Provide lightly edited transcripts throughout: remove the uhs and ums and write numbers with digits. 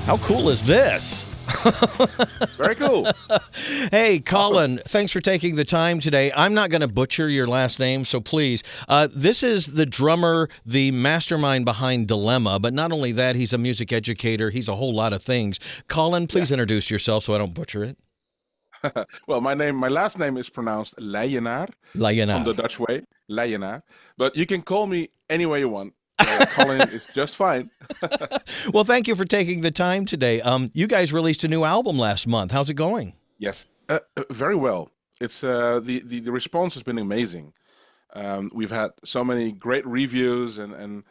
How cool is this? Very cool. Hey, Colin, thanks for taking the time today. I'm not going to butcher your last name, so please. This is the drummer, the mastermind behind Dilemma, but not only that, he's a music educator. He's a whole lot of things. Colin, please introduce yourself so I don't butcher it. Well, my last name is pronounced Leijenaar on the Leijenaar. Dutch way, Leijenaar. But you can call me any way you want. Colin is just fine. Well, thank you for taking the time today. You guys released a new album last month. How's it going? Yes, very well. It's the response has been amazing. We've had so many great reviews and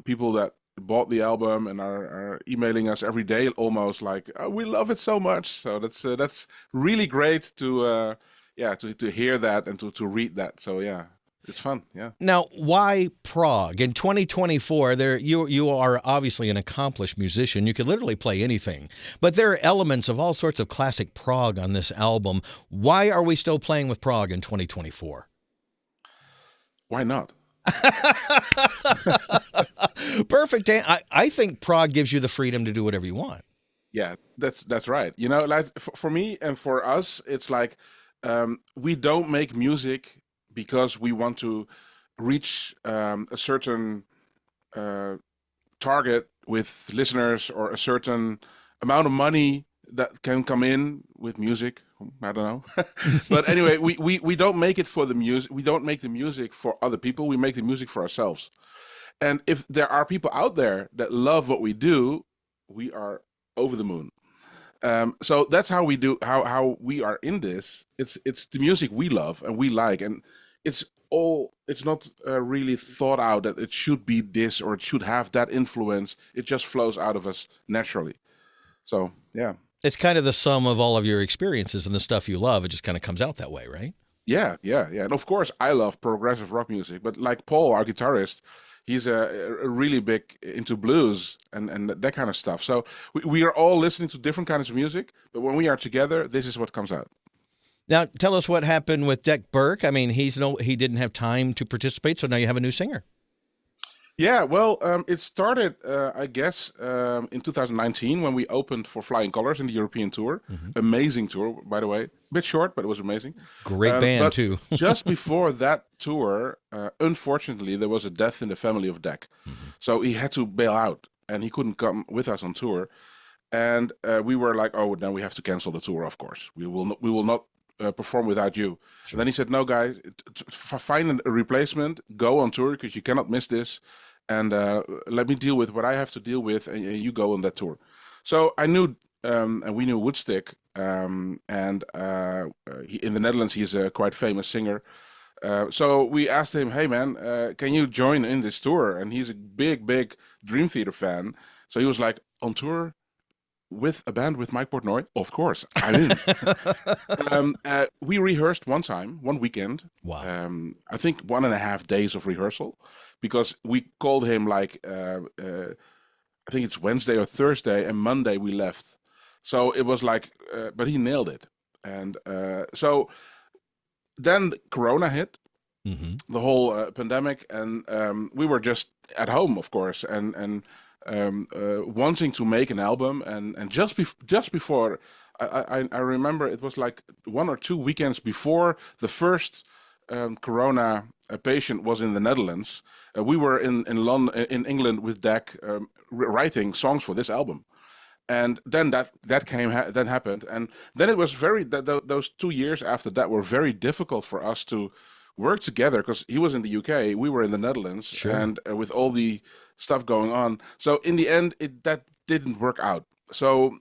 people that bought the album and are emailing us every day, almost like, oh, we love it so much. So that's really great to hear that and to read that. So yeah, it's fun. Yeah. Now, why Prague? In 2024, you are obviously an accomplished musician. You could literally play anything. But there are elements of all sorts of classic Prague on this album. Why are we still playing with Prague in 2024? Why not? Perfect. I think Prague gives you the freedom to do whatever you want. Yeah, that's right. You know, like for me and for us, it's like we don't make music because we want to reach a certain target with listeners or a certain amount of money that can come in with music. I don't know. But anyway, we don't make it for the music. We don't make the music for other people. We make the music for ourselves. And if there are people out there that love what we do, we are over the moon. So that's how we do how we are in this. It's the music we love and we like, and it's not really thought out that it should be this or it should have that influence. It just flows out of us naturally. So yeah. It's kind of the sum of all of your experiences and the stuff you love. It just kind of comes out that way, right? Yeah. And of course, I love progressive rock music, but like Paul, our guitarist, he's a really big into blues and that kind of stuff. So we are all listening to different kinds of music, but when we are together, this is what comes out. Now, tell us what happened with Deck Burke. I mean, he didn't have time to participate, so now you have a new singer. Yeah, well, it started, I guess, in 2019 when we opened for Flying Colors in the European tour. Amazing tour, by the way. A bit short, but it was amazing. Great band, but too. just before that tour, unfortunately, there was a death in the family of Deck. So he had to bail out, and he couldn't come with us on tour. And we were like, oh, then we have to cancel the tour, of course. We will not perform without you. Sure. And then he said, no, guys, find a replacement, go on tour, because you cannot miss this. And let me deal with what I have to deal with, and you go on that tour. So I knew, and we knew Woodstick, and in the Netherlands, he's a quite famous singer. So we asked him, hey man, can you join in this tour? And he's a big Dream Theater fan. So he was like, on tour with a band with Mike Portnoy? Of course, I'm in. We rehearsed one weekend. Wow. I think 1.5 days of rehearsal, because we called him like, I think it's Wednesday or Thursday, and Monday we left. So it was like, but he nailed it. And so then Corona hit, the whole pandemic, and we were just at home, of course, and wanting to make an album, and just before, I remember it was like 1 or 2 weekends before the first Corona patient was in the Netherlands. We were in London, in England, with Deck, writing songs for this album, and then that then happened, and then it was those 2 years after that were very difficult for us to work together, because he was in the UK, we were in the Netherlands. Sure. And with all the stuff going on, so in the end that didn't work out. So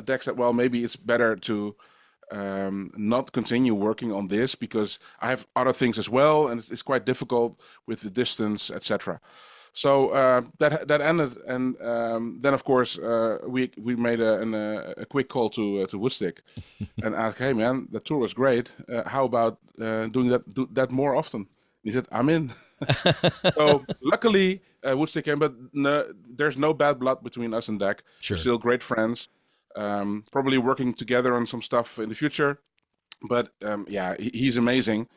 Deck said, well, maybe it's better to not continue working on this, because I have other things as well, and it's quite difficult with the distance, etc. So that ended, and then of course we made a quick call to Woodstick and asked, hey man, the tour was great. How about doing that more often? He said, I'm in. So luckily Woodstick came, but no, there's no bad blood between us and Deck. Sure. We're still great friends. Probably working together on some stuff in the future. But yeah, he's amazing.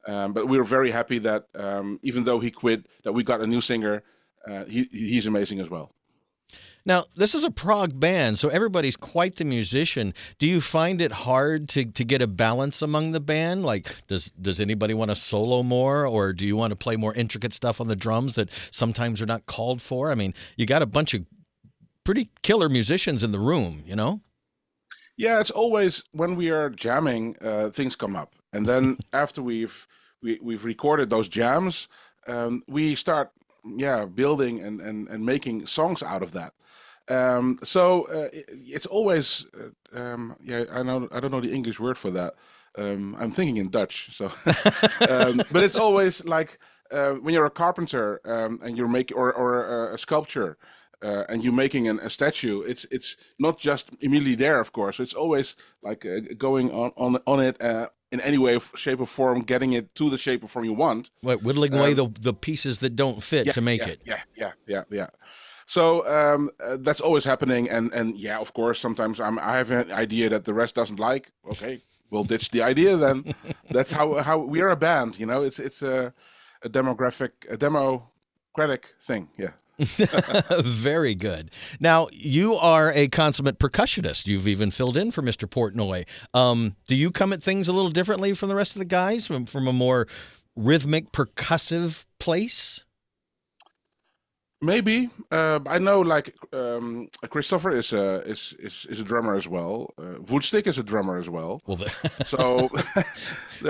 But we were very happy that even though he quit, that we got a new singer. He's amazing as well. Now, this is a prog band, so everybody's quite the musician. Do you find it hard to get a balance among the band? Like, does anybody want to solo more, or do you want to play more intricate stuff on the drums that sometimes are not called for? I mean, you got a bunch of pretty killer musicians in the room, you know? Yeah, it's always when we are jamming, things come up, and then after we've recorded those jams, we start building and making songs out of that. It's always I don't know the English word for that. I'm thinking in Dutch, so but it's always like when you're a carpenter and you're making or a sculpture. And you're making a statue. It's not just immediately there, of course. It's always like going on it in any way, shape, or form, getting it to the shape or form you want. What, whittling away the pieces that don't fit to make it. Yeah. So that's always happening, and yeah, of course, sometimes I have an idea that the rest doesn't like. Okay, we'll ditch the idea then. That's how we are a band, you know. It's a democratic thing. Yeah. Very good. Now, you are a consummate percussionist. You've even filled in for Mr. Portnoy. Do you come at things a little differently from the rest of the guys, from a more rhythmic, percussive place? Maybe I know, like Christopher is a drummer as well. Woodstick is a drummer as well. Well, so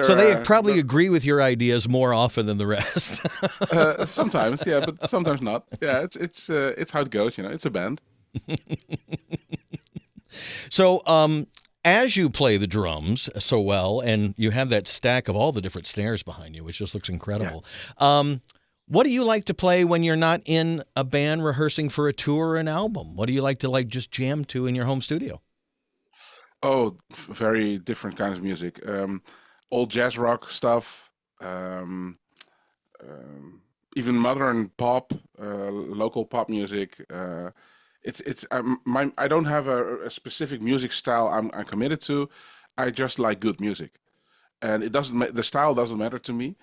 so they probably agree with your ideas more often than the rest. Sometimes, yeah, but sometimes not. Yeah, it's how it goes. You know, it's a band. So, as you play the drums so well, and you have that stack of all the different snares behind you, which just looks incredible. Yeah. What do you like to play when you're not in a band rehearsing for a tour or an album? What do you like to just jam to in your home studio? Oh, very different kinds of music. Old jazz rock stuff, even modern pop, local pop music. I don't have a specific music style I'm committed to. I just like good music, and the style doesn't matter to me.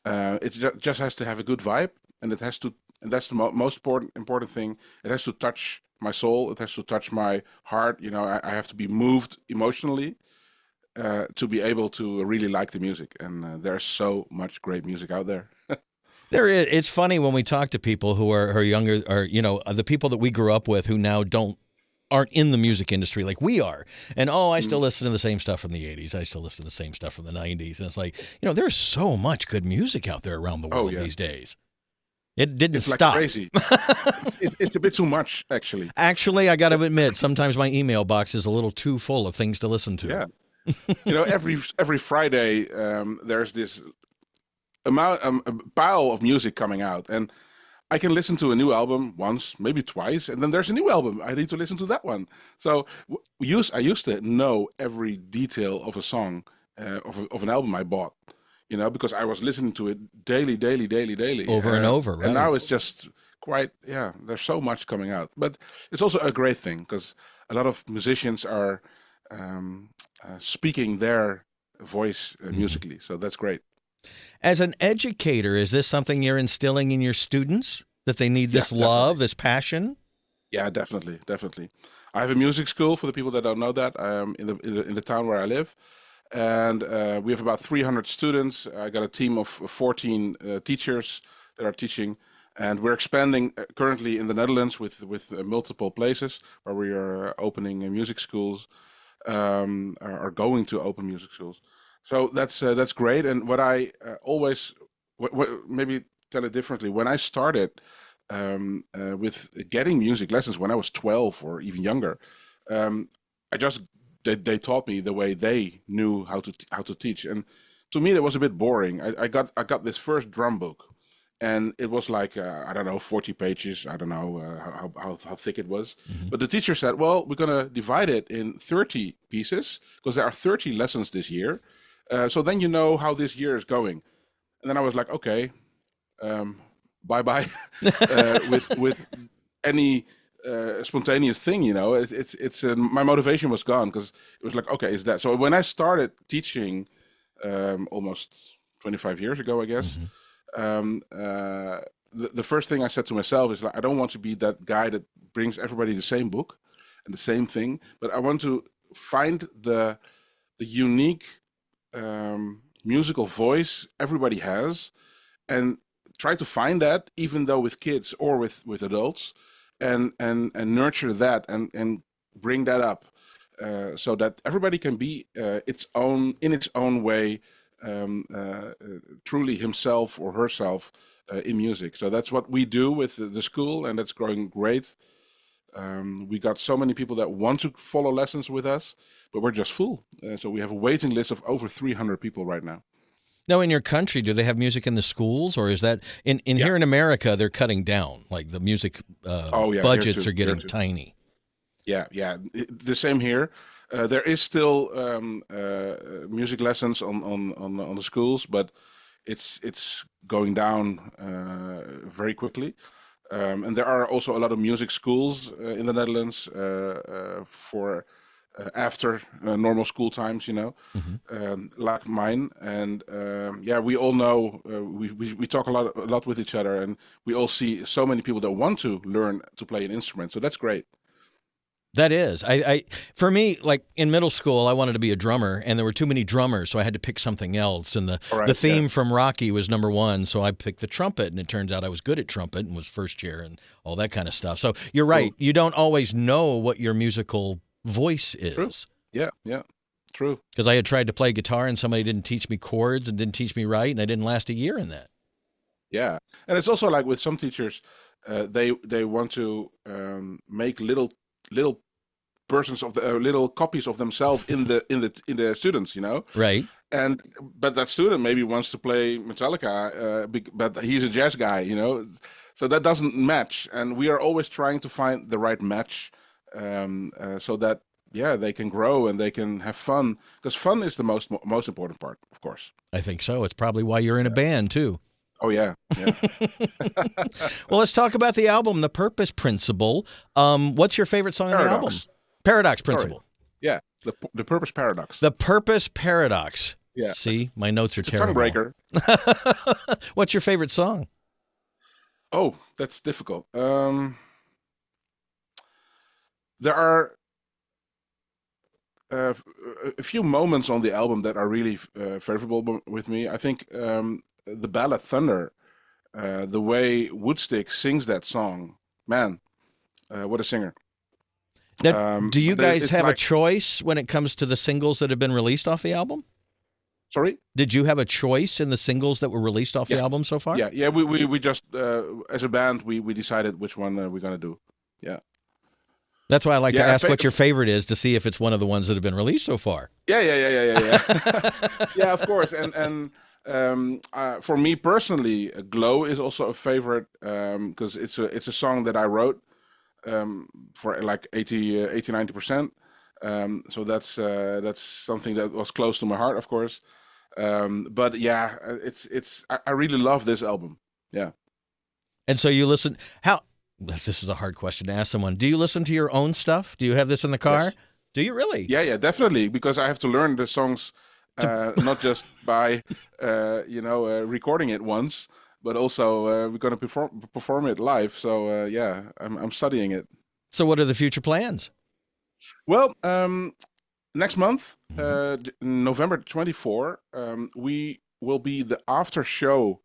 It just has to have a good vibe, and and that's the most important thing. It has to touch my soul. It has to touch my heart. You know, I have to be moved emotionally to be able to really like the music. And there's so much great music out there. There is. It's funny when we talk to people who are younger, or the people that we grew up with who now aren't in the music industry like we are. And I still listen to the same stuff from the 80s. I still listen to the same stuff from the 90s. And it's like, there's so much good music out there around the world these days. It didn't stop. Like crazy. It's a bit too much, actually. Actually, I got to admit, sometimes my email box is a little too full of things to listen to. Yeah. Every Friday, there's this a pile of music coming out, and I can listen to a new album once, maybe twice, and then there's a new album. I need to listen to that one. So I used to know every detail of a song of an album I bought, because I was listening to it daily, over and over. Right? And now it's just there's so much coming out. But it's also a great thing because a lot of musicians are speaking their voice musically. So that's great. As an educator, is this something you're instilling in your students, that they need this love, this passion? Yeah, definitely. I have a music school, for the people that don't know that, in the town where I live. And we have about 300 students. I got a team of 14 teachers that are teaching. And we're expanding currently in the Netherlands with multiple places where we are opening music schools, are going to open music schools. So that's great. And what I always maybe tell it differently. When I started with getting music lessons when I was 12 or even younger, they taught me the way they knew how to teach. And to me, that was a bit boring. I got this first drum book, and it was like 40 pages. I don't know how thick it was. Mm-hmm. But the teacher said, "Well, we're gonna divide it in 30 pieces because there are 30 lessons this year." So then you know how this year is going. And then I was like, okay, bye-bye. With any spontaneous thing, it's my motivation was gone because it was like, okay, is that. So when I started teaching almost 25 years ago, I guess, the first thing I said to myself is like, I don't want to be that guy that brings everybody the same book and the same thing, but I want to find the unique musical voice everybody has, and try to find that, even though with kids or with adults, and nurture that, and bring that up, so that everybody can be its own in its own way, truly himself or herself in music. So that's what we do with the school, and that's growing great. We got so many people that want to follow lessons with us, but we're just full. So we have a waiting list of over 300 people right now. Now, in your country, do they have music in the schools, or is that in Yeah. here in America? They're cutting down, like the music Oh yeah, here budgets too. are Here getting too. tiny. Yeah, yeah. The same here. There is still music lessons on the schools, but it's going down very quickly. And there are also a lot of music schools in the Netherlands for after normal school times, Hmm. like mine. And yeah, we all know, we talk a lot with each other, and we all see so many people that want to learn to play an instrument. So that's great. That is, for me, like in middle school, I wanted to be a drummer, and there were too many drummers, so I had to pick something else. And the All the right. Yeah. theme from Rocky was number one, so I picked the trumpet, and it turns out I was good at trumpet and was first chair and all that kind of stuff. So you're right, Cool. you don't always know what your musical voice True. is. Yeah. Yeah. True. Because I had tried to play guitar, and somebody didn't teach me chords and didn't teach me right, and I didn't last a year in that. Yeah. And it's also like with some teachers, they want to make little persons of the little copies of themselves in the students. Right. And but that student maybe wants to play Metallica, but he's a jazz guy. So that doesn't match, and we are always trying to find the right match, so that, yeah, they can grow and they can have fun, because fun is the most important part, of course. I think so. It's probably why you're in a band, too. Oh yeah, yeah. Well, let's talk about the album, The Purpose Principle. What's your favorite song on the album? Paradox Sorry. Principle. Yeah, the purpose paradox. The Purpose Paradox. Yeah, See, my notes are it's a terrible. tongue breaker. What's your favorite song? Oh, that's difficult. There are uh, a few moments on the album that are really favorable with me. I think the ballad Thunder, the way Woodstick sings that song, man, what a singer. Now, do you But guys it's have a like, choice when it comes to the singles that have been released off the album? sorry? Did you have a choice in the singles that were released off the Yeah. album so far? Yeah. We just as a band we decided which one we're gonna do. Yeah. That's why I like to Yeah, ask what your favorite is, to see if it's one of the ones that have been released so far. Yeah. Yeah, of course. And for me personally, Glow is also a favorite, because it's a song that I wrote for like 90%. So that's something that was close to my heart, of course. But yeah, I really love this album. Yeah. And so you listen, this is a hard question to ask someone. Do you listen to your own stuff? Do you have this in the car? Yes. Do you really? Yeah, definitely, because I have to learn the songs, not just by recording it once, but also we're gonna perform it live. So yeah, I'm studying it. So what are the future plans? Well, next month, November 24, we will be the after show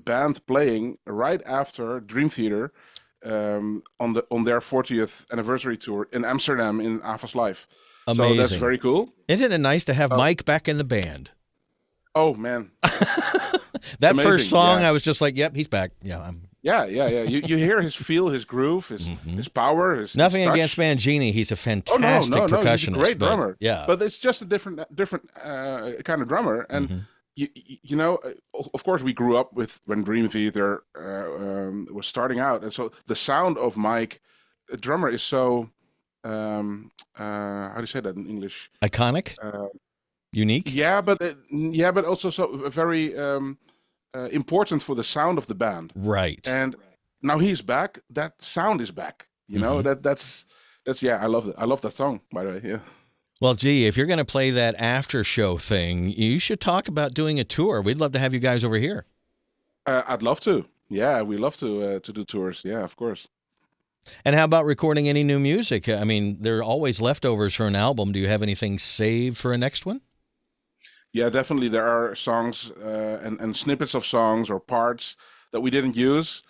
band playing right after Dream Theater, on their 40th anniversary tour in Amsterdam in Avas Live. Amazing. So that's very cool. Isn't it nice to have Mike back in the band? Oh man, That amazing, first song, yeah. I was just like, yep, he's back. Yeah, yeah. You hear his feel, his groove, his power, his nothing touch. against Mangini. He's a Oh fantastic no, percussionist. he's a great but- drummer. yeah. but it's just a different kind of drummer. And of course, we grew up with when Dream Theater was starting out, and so the sound of Mike, a drummer, is so how do you say that in English? Iconic? Unique? Yeah, but also so very important for the sound of the band. Right. And now he's back. That sound is back. That's yeah. I love it. I love that song, by the way. Yeah. Well, gee, if you're going to play that after show thing, you should talk about doing a tour. We'd love to have you guys over here. I'd love to. Yeah, we love to do tours. Yeah, of course. And how about recording any new music? I mean, there are always leftovers for an album. Do you have anything saved for a next one? Yeah, definitely. There are songs and snippets of songs or parts that we didn't use.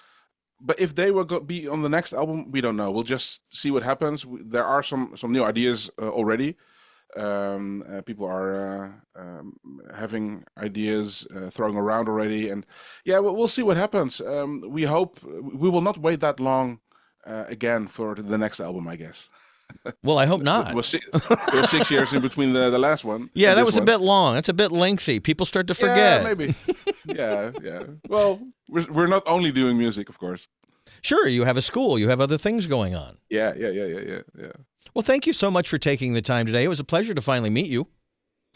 But if they will be on the next album, we don't know. We'll just see what happens. There are some new ideas already. People are having ideas throwing around already, and yeah, we'll see what happens. We hope we will not wait that long again for the next album, I guess. Well, I hope It not. was six, there was 6 years in between the last one. Yeah, and that this was a one. bit long. It's a bit lengthy. People start to Yeah, forget. maybe. Yeah, yeah. Well, we're not only doing music, of course. Sure, you have a school. You have other things going on. Yeah. Well, thank you so much for taking the time today. It was a pleasure to finally meet you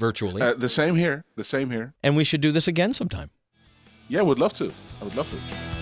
virtually. The same here. The same here. And we should do this again sometime. Yeah, would love to. I would love to.